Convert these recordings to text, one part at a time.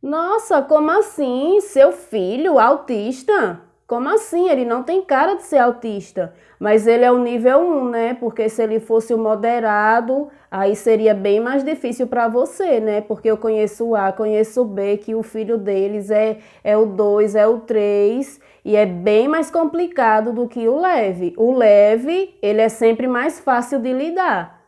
Nossa, como assim? Seu filho autista? Como assim? Ele não tem cara de ser autista, mas ele é o nível um, né? Porque se ele fosse o moderado, aí seria bem mais difícil para você, né? Porque eu conheço o A, conheço o B, que o filho deles é o 2, é o 3 e é bem mais complicado do que o leve. O leve, ele é sempre mais fácil de lidar.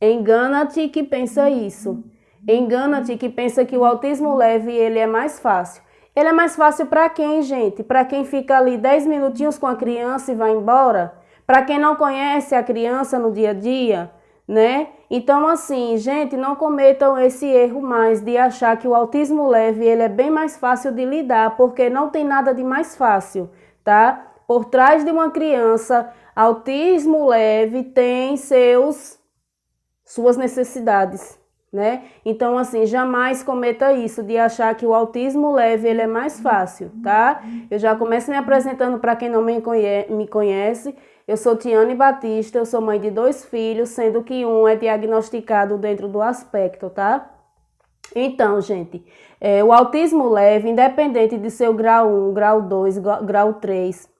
Engana-te que pensa isso. Engana-te que pensa que o autismo leve ele é mais fácil. Ele é mais fácil para quem, gente? Para quem fica ali 10 minutinhos com a criança e vai embora? Para quem não conhece a criança no dia a dia, né? Então, assim, gente, não cometam esse erro mais de achar que o autismo leve ele é bem mais fácil de lidar, porque não tem nada de mais fácil, tá? Por trás de uma criança, autismo leve tem suas necessidades, né? Então, assim, jamais cometa isso de achar que o autismo leve ele é mais fácil, tá? Eu já começo me apresentando para quem não me conhece. Eu sou Tiane Batista, eu sou mãe de 2 filhos, sendo que um é diagnosticado dentro do aspecto, tá? Então, gente, o autismo leve, independente de ser o grau 1, grau 2, grau 3,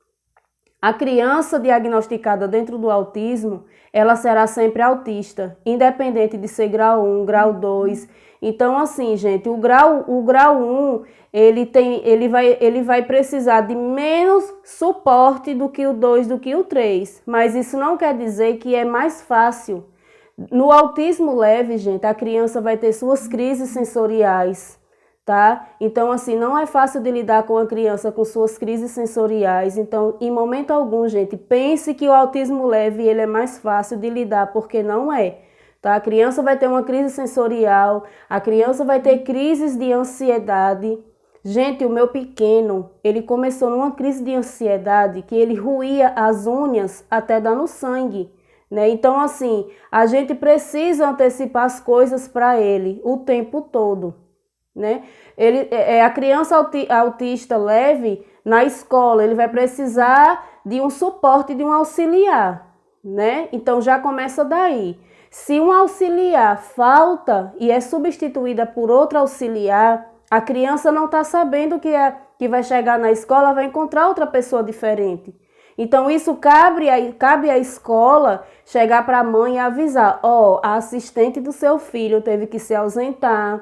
a criança diagnosticada dentro do autismo, ela será sempre autista, independente de ser grau 1, grau 2. Então, assim, gente, o grau 1, ele vai precisar de menos suporte do que o 2, do que o 3. Mas isso não quer dizer que é mais fácil. No autismo leve, gente, a criança vai ter suas crises sensoriais, tá? Então, assim, não é fácil de lidar com a criança com suas crises sensoriais. Então, em momento algum, gente, pense que o autismo leve ele é mais fácil de lidar, porque não é, tá? A criança vai ter uma crise sensorial, a criança vai ter crises de ansiedade. Gente, o meu pequeno, ele começou numa crise de ansiedade que ele roía as unhas até dar no sangue, né? Então, assim, a gente precisa antecipar as coisas para ele o tempo todo, né? A criança autista leve na escola, ele vai precisar de um suporte, de um auxiliar, né? Então já começa daí. Se um auxiliar falta e é substituída por outro auxiliar, a criança não está sabendo que vai chegar na escola, vai encontrar outra pessoa diferente. Então, isso cabe à escola chegar para a mãe e avisar: ó, a assistente do seu filho teve que se ausentar,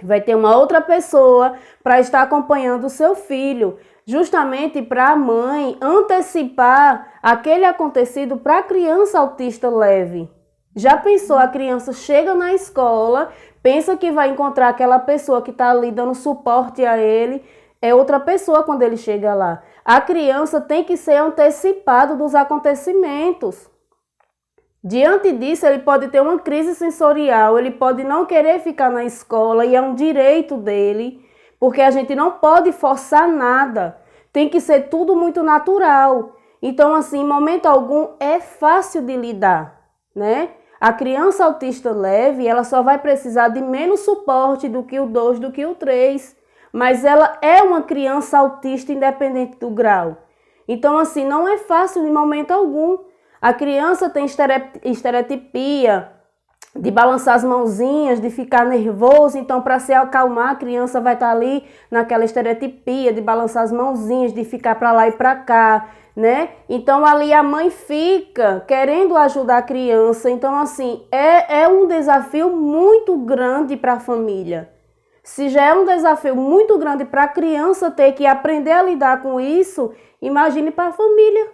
vai ter uma outra pessoa para estar acompanhando o seu filho, justamente para a mãe antecipar aquele acontecido para a criança autista leve. Já pensou, a criança chega na escola, pensa que vai encontrar aquela pessoa que está ali dando suporte a ele, é outra pessoa quando ele chega lá. A criança tem que ser antecipado dos acontecimentos. Diante disso, ele pode ter uma crise sensorial, ele pode não querer ficar na escola e é um direito dele, porque a gente não pode forçar nada, tem que ser tudo muito natural. Então, assim, em momento algum é fácil de lidar, né? A criança autista leve, ela só vai precisar de menos suporte do que o 2, do que o 3, mas ela é uma criança autista independente do grau. Então, assim, não é fácil em momento algum. A criança tem estereotipia de balançar as mãozinhas, de ficar nervoso. Então, para se acalmar, a criança vai estar ali naquela estereotipia de balançar as mãozinhas, de ficar para lá e para cá, né? Então, ali a mãe fica querendo ajudar a criança. Então, assim, é um desafio muito grande para a família. Se já é um desafio muito grande para a criança ter que aprender a lidar com isso, imagine para a família.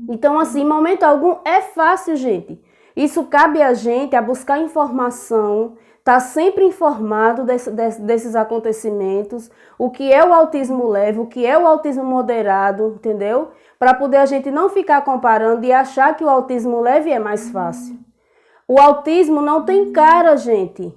Então, assim, em momento algum é fácil, gente. Isso cabe a gente a buscar informação, estar sempre informado desses acontecimentos, o que é o autismo leve, o que é o autismo moderado, entendeu? Para poder a gente não ficar comparando e achar que o autismo leve é mais fácil. O autismo não tem cara, gente.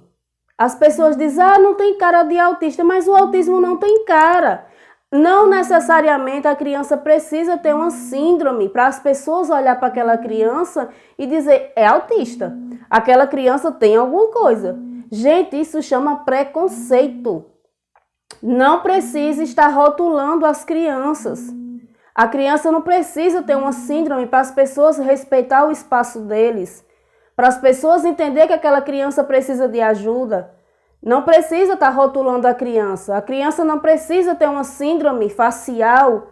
As pessoas dizem, não tem cara de autista, mas o autismo não tem cara. Não necessariamente a criança precisa ter uma síndrome para as pessoas olhar para aquela criança e dizer, é autista. Aquela criança tem alguma coisa. Gente, isso chama preconceito. Não precisa estar rotulando as crianças. A criança não precisa ter uma síndrome para as pessoas respeitar o espaço deles, para as pessoas entenderem que aquela criança precisa de ajuda. Não precisa estar rotulando a criança. A criança não precisa ter uma síndrome facial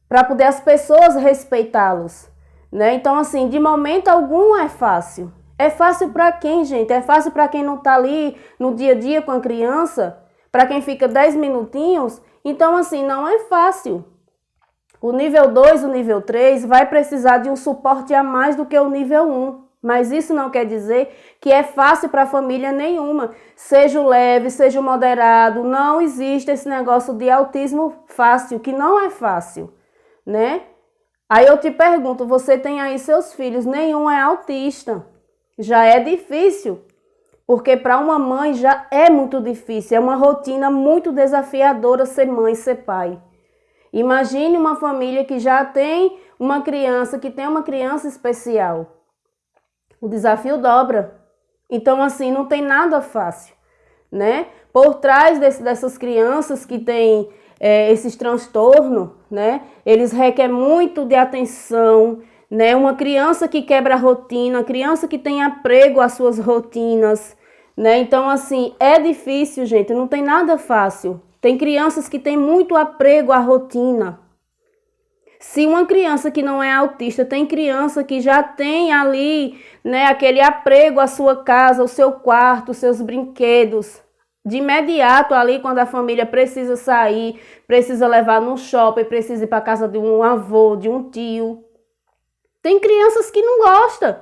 para poder as pessoas respeitá-los, né? Então, assim, de momento algum é fácil. É fácil para quem, gente? É fácil para quem não está ali no dia a dia com a criança, para quem fica 10 minutinhos. Então, assim, não é fácil. O nível 2, o nível 3 vai precisar de um suporte a mais do que o nível 1. Mas isso não quer dizer que é fácil para família nenhuma. Seja o leve, seja o moderado, não existe esse negócio de autismo fácil, que não é fácil, né? Aí eu te pergunto, você tem aí seus filhos, nenhum é autista. Já é difícil, porque para uma mãe já é muito difícil, é uma rotina muito desafiadora ser mãe, ser pai. Imagine uma família que já tem uma criança, que tem uma criança especial. O desafio dobra. Então, assim, não tem nada fácil, né? Por trás dessas crianças que têm esses transtornos, né? Eles requerem muito de atenção, né? Uma criança que quebra a rotina, criança que tem apego às suas rotinas, né? Então, assim, é difícil, gente, não tem nada fácil. Tem crianças que têm muito apego à rotina. Se uma criança que não é autista, tem criança que já tem ali, né, aquele apego à sua casa, ao seu quarto, os seus brinquedos. De imediato ali, quando a família precisa sair, precisa levar no shopping, precisa ir para a casa de um avô, de um tio. Tem crianças que não gostam,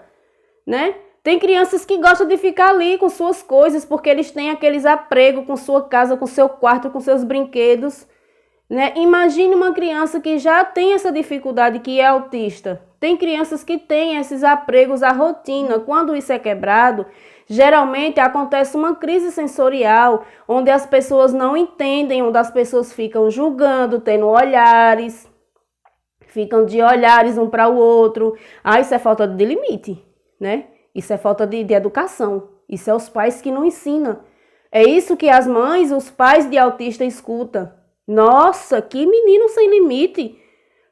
né? Tem crianças que gostam de ficar ali com suas coisas, porque eles têm aqueles apego com sua casa, com seu quarto, com seus brinquedos, né? Imagine uma criança que já tem essa dificuldade, que é autista. Tem crianças que têm esses apegos à rotina. Quando isso é quebrado, geralmente acontece uma crise sensorial, onde as pessoas não entendem, onde as pessoas ficam julgando, tendo olhares, ficam de olhares um para o outro. Ah, isso é falta de limite, né? Isso é falta de educação. Isso é os pais que não ensinam. É isso que as mães, os pais de autista escutam. Nossa, que menino sem limite.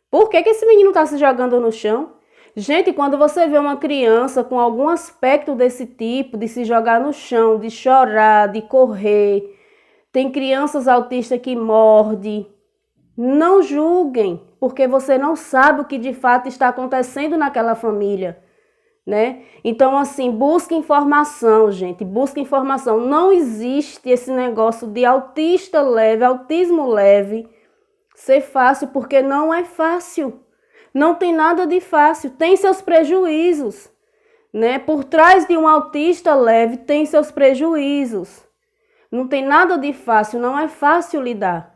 Por que esse menino está se jogando no chão? Gente, quando você vê uma criança com algum aspecto desse tipo, de se jogar no chão, de chorar, de correr, tem crianças autistas que mordem, não julguem, porque você não sabe o que de fato está acontecendo naquela família, né? Então, assim, busque informação, gente, busque informação. Não existe esse negócio de autista leve, autismo leve, ser fácil, porque não é fácil. Não tem nada de fácil, tem seus prejuízos, né? Por trás de um autista leve tem seus prejuízos. Não tem nada de fácil, não é fácil lidar,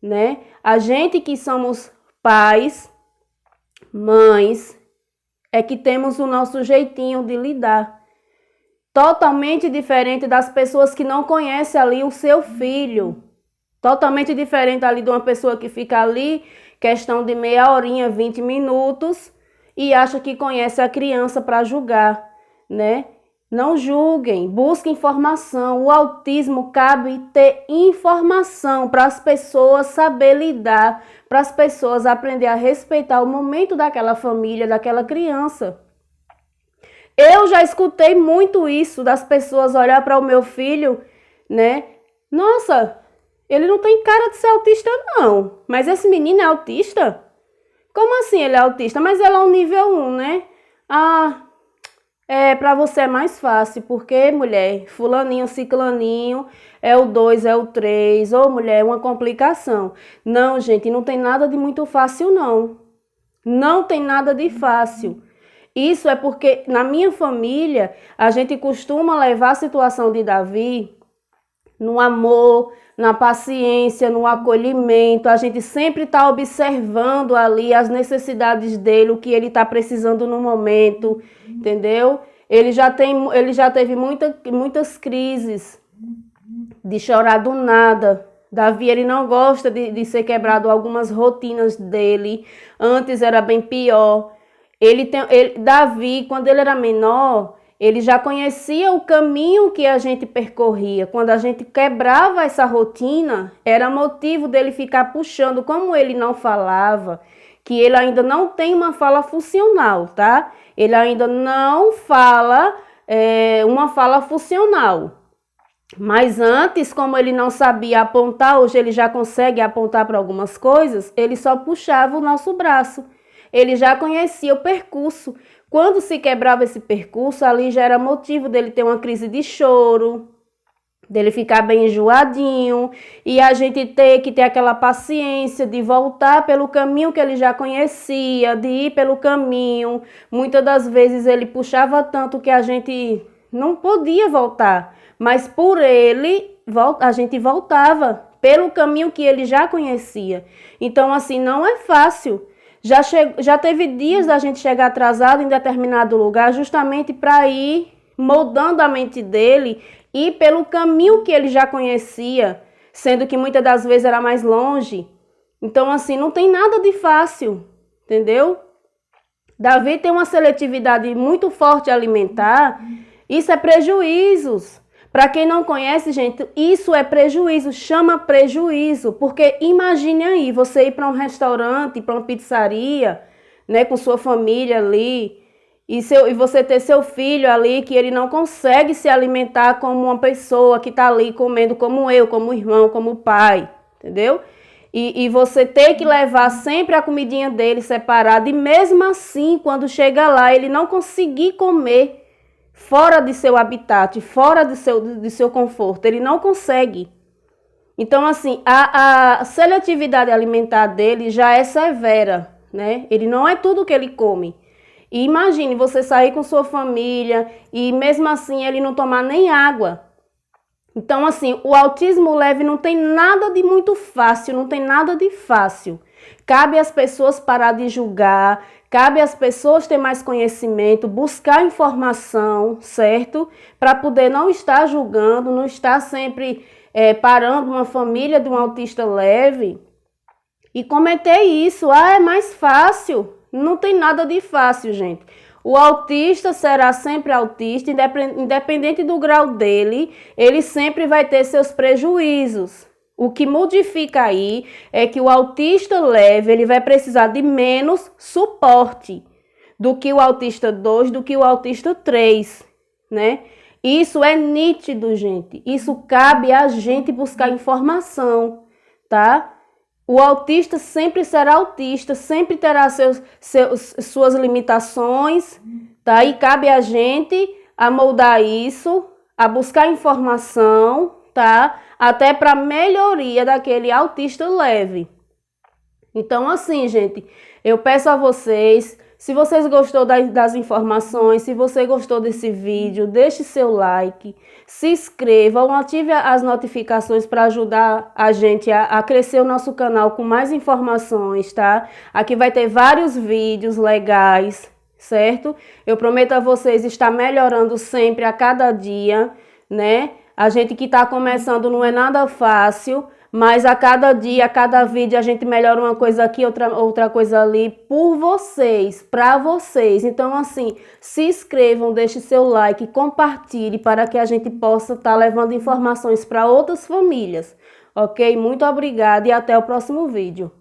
né? A gente que somos pais, mães, é que temos o nosso jeitinho de lidar. Totalmente diferente das pessoas que não conhecem ali o seu filho. Totalmente diferente ali de uma pessoa que fica ali, questão de meia horinha, 20 minutos, e acha que conhece a criança para julgar, né? Não julguem, busquem informação. O autismo cabe ter informação para as pessoas saber lidar, para as pessoas aprender a respeitar o momento daquela família, daquela criança. Eu já escutei muito isso das pessoas olhar para o meu filho, né? Nossa, ele não tem cara de ser autista não, mas esse menino é autista? Como assim ele é autista? Mas ele é um nível 1, né? Ah, para você é mais fácil, porque, mulher, fulaninho, ciclaninho, é o 2, é o 3, ou mulher, é uma complicação. Não, gente, não tem nada de muito fácil, não. Não tem nada de fácil. Isso é porque, na minha família, a gente costuma levar a situação de Davi no amor, na paciência, no acolhimento. A gente sempre está observando ali as necessidades dele, o que ele está precisando no momento, entendeu? Ele já teve muitas crises de chorar do nada. Davi, ele não gosta de ser quebrado algumas rotinas dele. Antes era bem pior. Davi, quando ele era menor, ele já conhecia o caminho que a gente percorria. Quando a gente quebrava essa rotina, era motivo dele ficar puxando. Como ele não falava, que ele ainda não tem uma fala funcional, tá? Ele ainda não fala uma fala funcional. Mas antes, como ele não sabia apontar, hoje ele já consegue apontar para algumas coisas, ele só puxava o nosso braço. Ele já conhecia o percurso. Quando se quebrava esse percurso, ali já era motivo dele ter uma crise de choro, dele ficar bem enjoadinho, e a gente ter que ter aquela paciência de voltar pelo caminho que ele já conhecia, de ir pelo caminho. Muitas das vezes ele puxava tanto que a gente não podia voltar, mas por ele a gente voltava pelo caminho que ele já conhecia. Então, assim, não é fácil. Já teve dias da gente chegar atrasado em determinado lugar justamente para ir moldando a mente dele e pelo caminho que ele já conhecia, sendo que muitas das vezes era mais longe. Então, assim, não tem nada de fácil, entendeu? Davi tem uma seletividade muito forte alimentar, isso é prejuízos. Para quem não conhece, gente, isso é prejuízo, chama prejuízo, porque imagine aí, você ir para um restaurante, para uma pizzaria, né, com sua família ali, e você ter seu filho ali que ele não consegue se alimentar como uma pessoa que está ali comendo como eu, como irmão, como pai, entendeu? E você ter que levar sempre a comidinha dele separada, e mesmo assim, quando chega lá, ele não conseguir comer fora de seu habitat, fora de seu conforto, ele não consegue. Então, assim, a seletividade alimentar dele já é severa, né? Ele não é tudo que ele come. E imagine você sair com sua família e mesmo assim ele não tomar nem água. Então, assim, o autismo leve não tem nada de muito fácil, não tem nada de fácil. Cabe às pessoas parar de julgar, cabe às pessoas ter mais conhecimento, buscar informação, certo? Para poder não estar julgando, não estar sempre parando uma família de um autista leve e cometer isso. Ah, é mais fácil. Não tem nada de fácil, gente. O autista será sempre autista, independente do grau dele, ele sempre vai ter seus prejuízos. O que modifica aí é que o autista leve, ele vai precisar de menos suporte do que o autista 2, do que o autista 3, né? Isso é nítido, gente. Isso cabe a gente buscar informação, tá? O autista sempre será autista, sempre terá suas limitações, tá? E cabe a gente a moldar isso, a buscar informação, tá? Até para melhoria daquele autista leve. Então, assim, gente, eu peço a vocês, se vocês gostou das informações, se você gostou desse vídeo, deixe seu like, se inscrevam, ative as notificações para ajudar a gente a crescer o nosso canal com mais informações, tá? Aqui vai ter vários vídeos legais, certo? Eu prometo a vocês estar melhorando sempre a cada dia, né? A gente que está começando não é nada fácil, mas a cada dia, a cada vídeo, a gente melhora uma coisa aqui, outra coisa ali, por vocês, para vocês. Então, assim, se inscrevam, deixe seu like, compartilhe para que a gente possa estar levando informações para outras famílias, ok? Muito obrigada e até o próximo vídeo.